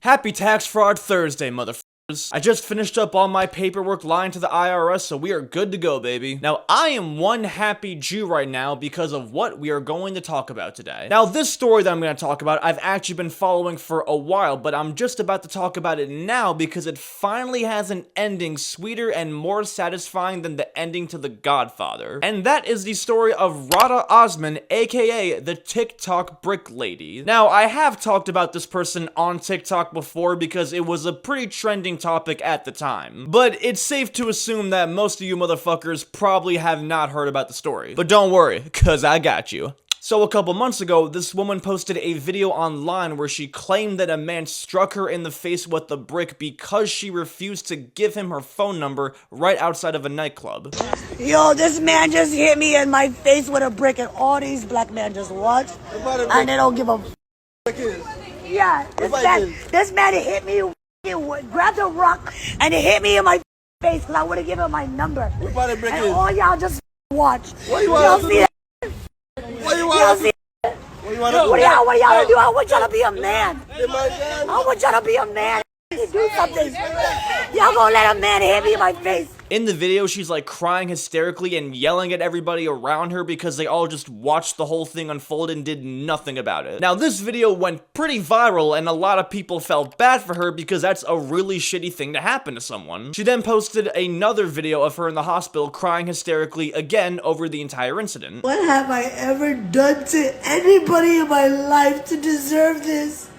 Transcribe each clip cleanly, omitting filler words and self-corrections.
Happy Tax Fraud Thursday, motherfuckers. I just finished up all my paperwork lying to the IRS, so we are good to go, baby. Now, I am one happy Jew right now because of what we are going to talk about today. Now, this story that I'm going to talk about, I've actually been following for a while, but I'm just about to talk about it now because it finally has an ending sweeter and more satisfying than the ending to The Godfather. And that is the story of Rada Osman, aka the TikTok Brick Lady. Now, I have talked about this person on TikTok before because it was a pretty trending topic at the time, but it's safe to assume that most of you motherfuckers probably have not heard about the story. But don't worry, cause I got you. So a couple months ago, this woman posted a video online where she claimed that a man struck her in the face with a brick because she refused to give him her phone number right outside of a nightclub. Yo, this man just hit me in my face with a brick and all these black men just watch and they don't give a Yeah, this man hit me, grabbed a rock and it hit me in my face because I would have given him my number. And all y'all just watch. What you want to do? What you want to do? What y'all do? I want y'all to be a man. I want y'all to be a man. Do something. Y'all gonna let a man hit me in my face. In the video, she's like crying hysterically and yelling at everybody around her because they all just watched the whole thing unfold and did nothing about it. Now, this video went pretty viral and a lot of people felt bad for her because that's a really shitty thing to happen to someone. She then posted another video of her in the hospital crying hysterically again over the entire incident. What have I ever done to anybody in my life to deserve this?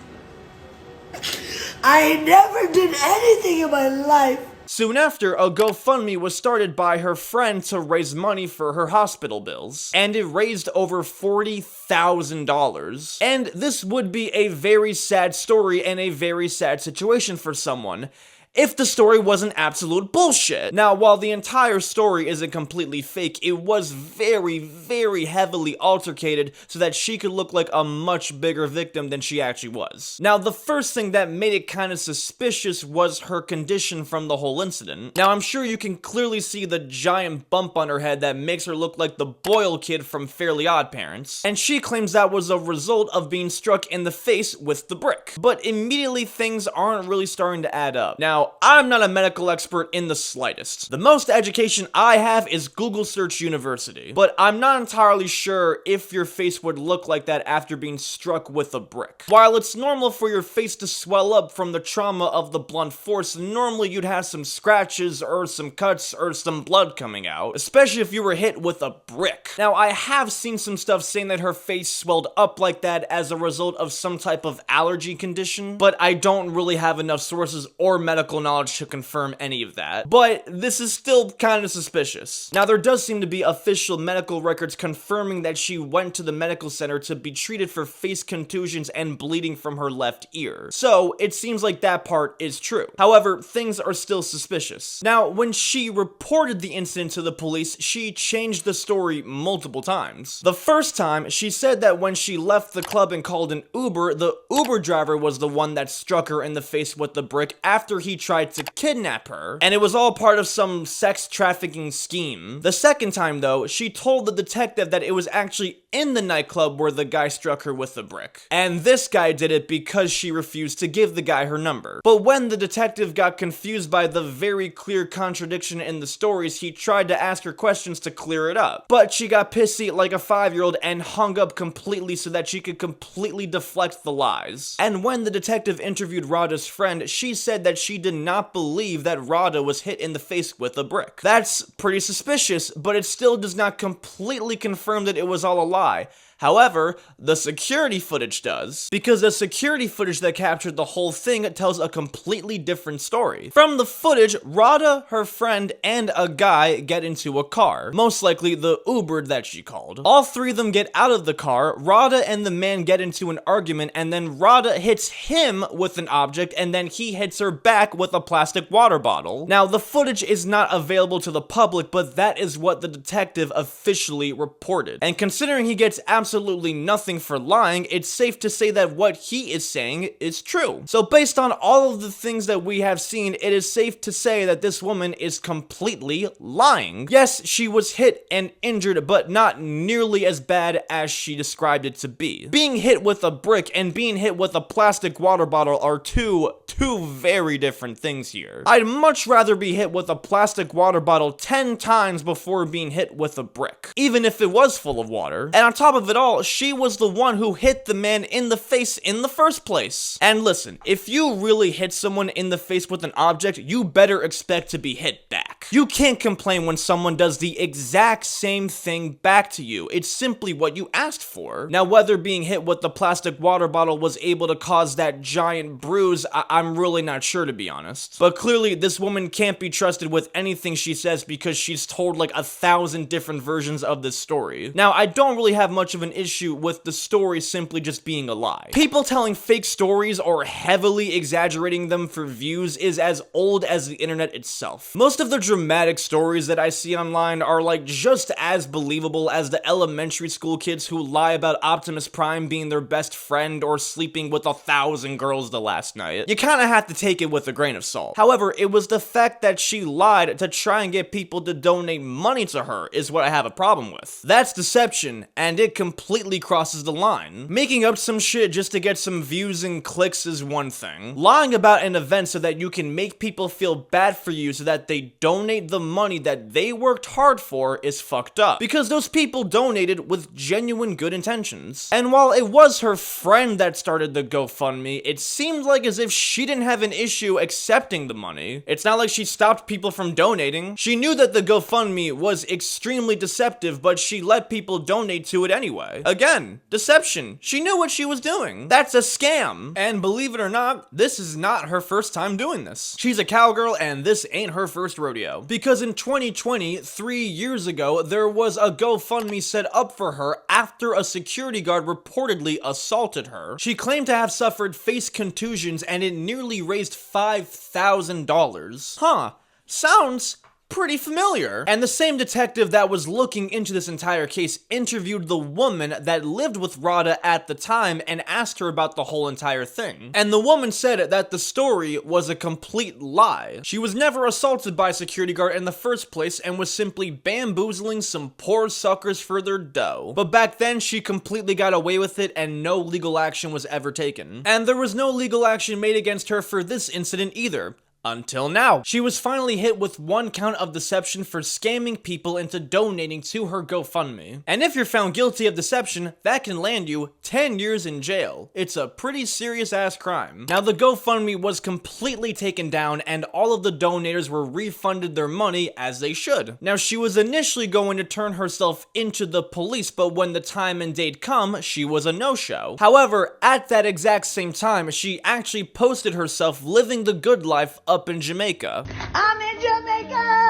I never did anything in my life. Soon after, a GoFundMe was started by her friend to raise money for her hospital bills, and it raised over $40,000. And this would be a very sad story and a very sad situation for someone if the story wasn't absolute bullshit. Now, while the entire story isn't completely fake, it was very, very heavily altercated so that she could look like a much bigger victim than she actually was. Now, the first thing that made it kind of suspicious was her condition from the whole incident. Now, I'm sure you can clearly see the giant bump on her head that makes her look like the Boyle kid from Fairly Odd Parents, and she claims that was a result of being struck in the face with the brick. But immediately things aren't really starting to add up. Now, I'm not a medical expert in the slightest. The most education I have is Google Search University, but I'm not entirely sure if your face would look like that after being struck with a brick. While it's normal for your face to swell up from the trauma of the blunt force, normally you'd have some scratches or some cuts or some blood coming out, especially if you were hit with a brick. Now, I have seen some stuff saying that her face swelled up like that as a result of some type of allergy condition, but I don't really have enough sources or medical knowledge to confirm any of that. But this is still kind of suspicious. Now, there does seem to be official medical records confirming that she went to the medical center to be treated for face contusions and bleeding from her left ear. So, it seems like that part is true. However, things are still suspicious. Now, when she reported the incident to the police, she changed the story multiple times. The first time, she said that when she left the club and called an Uber, the Uber driver was the one that struck her in the face with the brick after he tried to kidnap her, and it was all part of some sex trafficking scheme. The second time, though, she told the detective that it was actually in the nightclub where the guy struck her with the brick. And this guy did it because she refused to give the guy her number. But when the detective got confused by the very clear contradiction in the stories, he tried to ask her questions to clear it up. But she got pissy like a 5-year-old and hung up completely so that she could completely deflect the lies. And when the detective interviewed Rada's friend, she said that she did not believe that Rada was hit in the face with a brick. That's pretty suspicious, but it still does not completely confirm that it was all a lie. However, the security footage does, because the security footage that captured the whole thing tells a completely different story. From the footage, Rada, her friend, and a guy get into a car, most likely the Uber that she called. All three of them get out of the car, Rada and the man get into an argument, and then Rada hits him with an object, and then he hits her back with a plastic water bottle. Now, the footage is not available to the public, but that is what the detective officially reported. And considering he gets absolutely absolutely nothing for lying, it's safe to say that what he is saying is true. So based on all of the things that we have seen, it is safe to say that this woman is completely lying. Yes, she was hit and injured, but not nearly as bad as she described it to be. Being hit with a brick and being hit with a plastic water bottle are two very different things here. I'd much rather be hit with a plastic water bottle 10 times before being hit with a brick, even if it was full of water. And on top of it all, she was the one who hit the man in the face in the first place. And listen, if you really hit someone in the face with an object, you better expect to be hit back. You can't complain when someone does the exact same thing back to you. It's simply what you asked for. Now, whether being hit with the plastic water bottle was able to cause that giant bruise, I'm really not sure, to be honest. But clearly, this woman can't be trusted with anything she says because she's told like 1,000 different versions of this story. Now, I don't really have much of an issue with the story simply just being a lie. People telling fake stories or heavily exaggerating them for views is as old as the internet itself. Most of the dramatic stories that I see online are like just as believable as the elementary school kids who lie about Optimus Prime being their best friend or sleeping with 1,000 girls the last night. You kinda have to take it with a grain of salt. However, it was the fact that she lied to try and get people to donate money to her is what I have a problem with. That's deception, and it completely crosses the line. Making up some shit just to get some views and clicks is one thing. Lying about an event so that you can make people feel bad for you so that they donate the money that they worked hard for is fucked up. Because those people donated with genuine good intentions. And while it was her friend that started the GoFundMe, it seemed like as if she didn't have an issue accepting the money. It's not like she stopped people from donating. She knew that the GoFundMe was extremely deceptive, but she let people donate to it anyway. Again, deception. She knew what she was doing. That's a scam. And believe it or not, this is not her first time doing this. She's a cowgirl, and this ain't her first rodeo. Because in 2020, 3 years ago, there was a GoFundMe set up for her after a security guard reportedly assaulted her. She claimed to have suffered face contusions, and it nearly raised $5,000. Huh. Sounds pretty familiar. And the same detective that was looking into this entire case interviewed the woman that lived with Rada at the time and asked her about the whole entire thing. And the woman said that the story was a complete lie. She was never assaulted by a security guard in the first place and was simply bamboozling some poor suckers for their dough. But back then, she completely got away with it and no legal action was ever taken. And there was no legal action made against her for this incident either. Until now. She was finally hit with 1 count of deception for scamming people into donating to her GoFundMe. And if you're found guilty of deception, that can land you 10 years in jail. It's a pretty serious ass crime. Now, the GoFundMe was completely taken down and all of the donators were refunded their money as they should. Now, she was initially going to turn herself into the police, but when the time and date come, she was a no-show. However, at that exact same time, she actually posted herself living the good life up in Jamaica. I'm in Jamaica!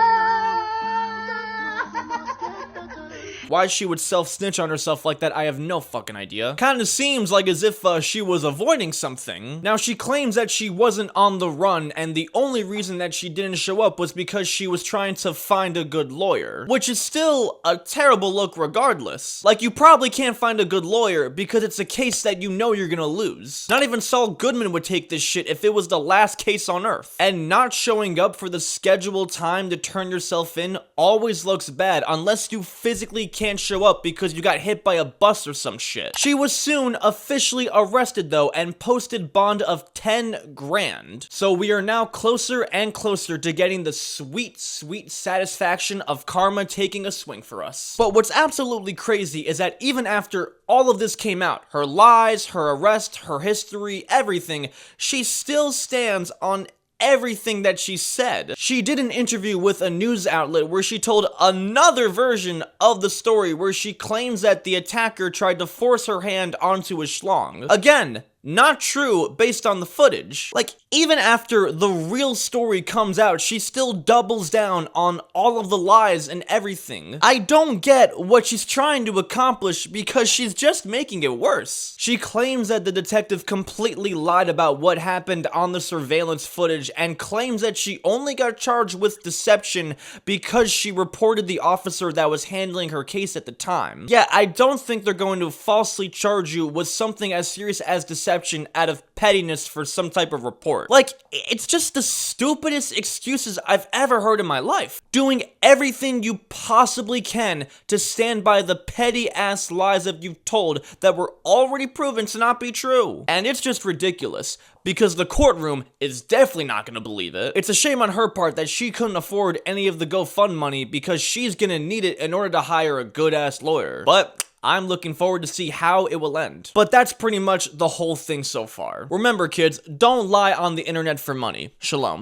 Why she would self-snitch on herself like that, I have no fucking idea. Kinda seems like as if she was avoiding something. Now, she claims that she wasn't on the run, and the only reason that she didn't show up was because she was trying to find a good lawyer. Which is still a terrible look regardless. Like, you probably can't find a good lawyer because it's a case that you know you're gonna lose. Not even Saul Goodman would take this shit if it was the last case on earth. And not showing up for the scheduled time to turn yourself in always looks bad unless you physically can't show up because you got hit by a bus or some shit. She was soon officially arrested though and posted bond of 10 grand. So we are now closer and closer to getting the sweet, sweet satisfaction of karma taking a swing for us. But what's absolutely crazy is that even after all of this came out, her lies, her arrest, her history, everything, she still stands on everything that she said. She did an interview with a news outlet where she told another version of the story where she claims that the attacker tried to force her hand onto his schlong. Again, not true based on the footage. Like, even after the real story comes out, she still doubles down on all of the lies and everything. I don't get what she's trying to accomplish because she's just making it worse. She claims that the detective completely lied about what happened on the surveillance footage and claims that she only got charged with deception because she reported the officer that was handling her case at the time. Yeah, I don't think they're going to falsely charge you with something as serious as deception out of pettiness for some type of report. Like, it's just the stupidest excuses I've ever heard in my life. Doing everything you possibly can to stand by the petty ass lies that you've told that were already proven to not be true. And it's just ridiculous, because the courtroom is definitely not gonna believe it. It's a shame on her part that she couldn't afford any of the GoFund money because she's gonna need it in order to hire a good ass lawyer. But I'm looking forward to see how it will end. But that's pretty much the whole thing so far. Remember, kids, don't lie on the internet for money. Shalom.